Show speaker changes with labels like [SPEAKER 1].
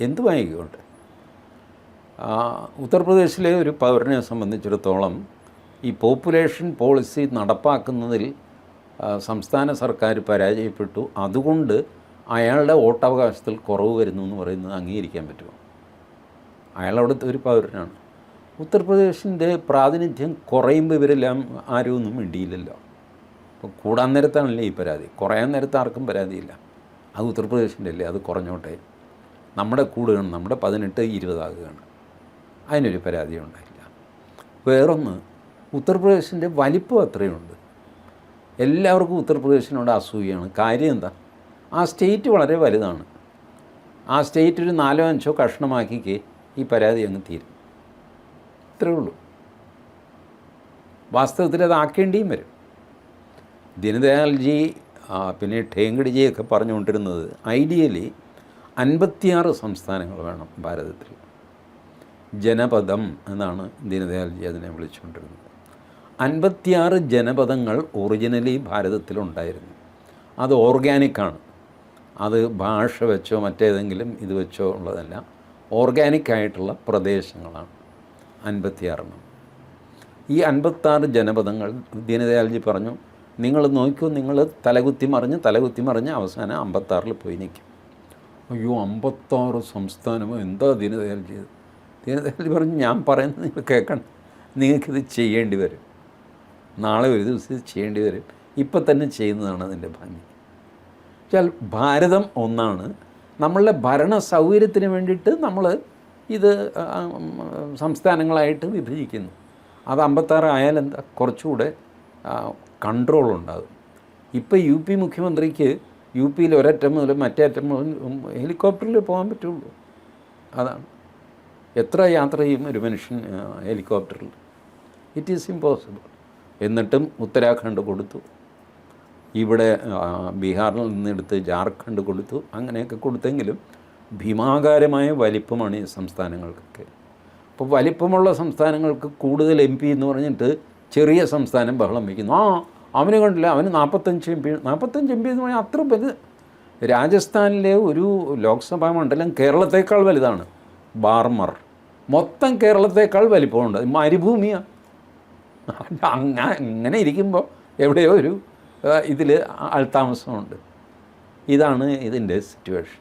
[SPEAKER 1] എന്തുമായിക്കോട്ടെ. ഉത്തർപ്രദേശിലെ ഒരു പൗരനെ സംബന്ധിച്ചിടത്തോളം ഈ പോപ്പുലേഷൻ പോളിസി നടപ്പാക്കുന്നതിൽ സംസ്ഥാന സർക്കാർ പരാജയപ്പെട്ടു, അതുകൊണ്ട് അയാളുടെ വോട്ടവകാശത്തിൽ കുറവ് വരുന്നു എന്ന് പറയുന്നത് അംഗീകരിക്കാൻ പറ്റുമോ? അയാളവിടുത്തെ ഒരു പൗരനാണ്. ഉത്തർപ്രദേശിൻ്റെ പ്രാതിനിധ്യം കുറയുമ്പോൾ ഇവരെല്ലാം ആരും ഒന്നും മിണ്ടിയില്ലല്ലോ. അപ്പോൾ കൂടാൻ നേരത്താണല്ലേ ഈ പരാതി, കുറയാൻ നേരത്ത് ആർക്കും പരാതിയില്ല. അത് ഉത്തർപ്രദേശിൻ്റെ അല്ലേ, അത് കുറഞ്ഞോട്ടെ, നമ്മുടെ കൂടുകയാണ്, നമ്മുടെ 18-20 ആകുകയാണ്, അതിനൊരു പരാതി ഉണ്ടായില്ല. വേറൊന്ന്, ഉത്തർപ്രദേശിൻ്റെ വലിപ്പം അത്രയുണ്ട്. എല്ലാവർക്കും ഉത്തർപ്രദേശിനോട് അസൂയാണ്. കാര്യം എന്താ? ആ സ്റ്റേറ്റ് വളരെ വലുതാണ്. ആ സ്റ്റേറ്റ് ഒരു 4-5 കഷ്ണമാക്കിക്ക് ഈ പരാതി അങ്ങ് തീരും. ഇത്രയേ ഉള്ളൂ. വാസ്തവത്തിൽ അത് ആക്കേണ്ടിയും വരും. ദീനദയാൽജി പിന്നെ ഠേങ്കഡിജിയൊക്കെ പറഞ്ഞുകൊണ്ടിരുന്നത് ഐഡിയലി 56 സംസ്ഥാനങ്ങൾ വേണം ഭാരതത്തിൽ. ജനപദം എന്നാണ് ദീനദയാൽജി അതിനെ വിളിച്ചുകൊണ്ടിരുന്നത്. 56 ജനപദങ്ങൾ ഒറിജിനലി ഭാരതത്തിലുണ്ടായിരുന്നു. അത് ഓർഗാനിക്കാണ്. അത് ഭാഷ വെച്ചോ മറ്റേതെങ്കിലും ഇത് വെച്ചോ ഉള്ളതല്ല, ഓർഗാനിക്കായിട്ടുള്ള പ്രദേശങ്ങളാണ് 56. ഈ 56 ജനപദങ്ങൾ ദീനദയാൽജി പറഞ്ഞു, നിങ്ങൾ നോക്കൂ, നിങ്ങൾ തലകുത്തി മറിഞ്ഞ് അവസാനം 56 പോയി നിൽക്കും. അയ്യോ, 56 സംസ്ഥാനമോ, എന്താ ദീനദയാൽജി? ദീനദയാൽജി പറഞ്ഞു, ഞാൻ പറയുന്നത് നിങ്ങൾ കേൾക്കണം, നിങ്ങൾക്കിത് ചെയ്യേണ്ടി വരും, നാളെ ഒരു ദിവസം ഇത് ചെയ്യേണ്ടി വരും, ഇപ്പം തന്നെ ചെയ്യുന്നതാണ് അതിൻ്റെ ഭംഗി. വെച്ചാൽ ഭാരതം ഒന്നാണ്. നമ്മളുടെ ഭരണ സൗകര്യത്തിന് വേണ്ടിയിട്ട് നമ്മൾ ഇത് സംസ്ഥാനങ്ങളായിട്ട് വിഭജിക്കുന്നു. അത് 56 ആയാലെന്താ, കുറച്ചുകൂടെ കൺട്രോൾ ഉണ്ടാകും. ഇപ്പോൾ യു പി മുഖ്യമന്ത്രിക്ക് യു പിയിൽ ഒരറ്റം മുതൽ മറ്റേ അറ്റം മുതൽ ഹെലികോപ്റ്ററിൽ പോകാൻ പറ്റുള്ളൂ. അതാണ്. എത്ര യാത്ര ചെയ്യും ഒരു മനുഷ്യൻ ഹെലികോപ്റ്ററിൽ? It is impossible. എന്നിട്ടും ഉത്തരാഖണ്ഡ് കൊടുത്തു, ഇവിടെ ബീഹാറിൽ നിന്നെടുത്ത് ജാർഖണ്ഡ് കൊടുത്തു, അങ്ങനെയൊക്കെ കൊടുത്തെങ്കിലും ഭീമാകാരമായ വലിപ്പമാണ് ഈ സംസ്ഥാനങ്ങൾക്കൊക്കെ. അപ്പോൾ വലിപ്പമുള്ള സംസ്ഥാനങ്ങൾക്ക് കൂടുതൽ MP എന്ന് പറഞ്ഞിട്ട് ചെറിയ സംസ്ഥാനം ബഹളം വയ്ക്കുന്നു. അവന് കണ്ടില്ല, അവന് 45 MP എന്ന് പറഞ്ഞാൽ അത്ര വലുത്. രാജസ്ഥാനിലെ ഒരു ലോക്സഭാ മണ്ഡലം കേരളത്തേക്കാൾ വലുതാണ്. ബാർമർ മൊത്തം കേരളത്തേക്കാൾ വലിപ്പമുണ്ട്. മരുഭൂമിയാണ്. അങ്ങനെ ഇരിക്കുമ്പോൾ എവിടെയോ ഒരു ഇതിൽ ആൾതാമസമുണ്ട്. ഇതാണ് ഇതിൻ്റെ സിറ്റുവേഷൻ.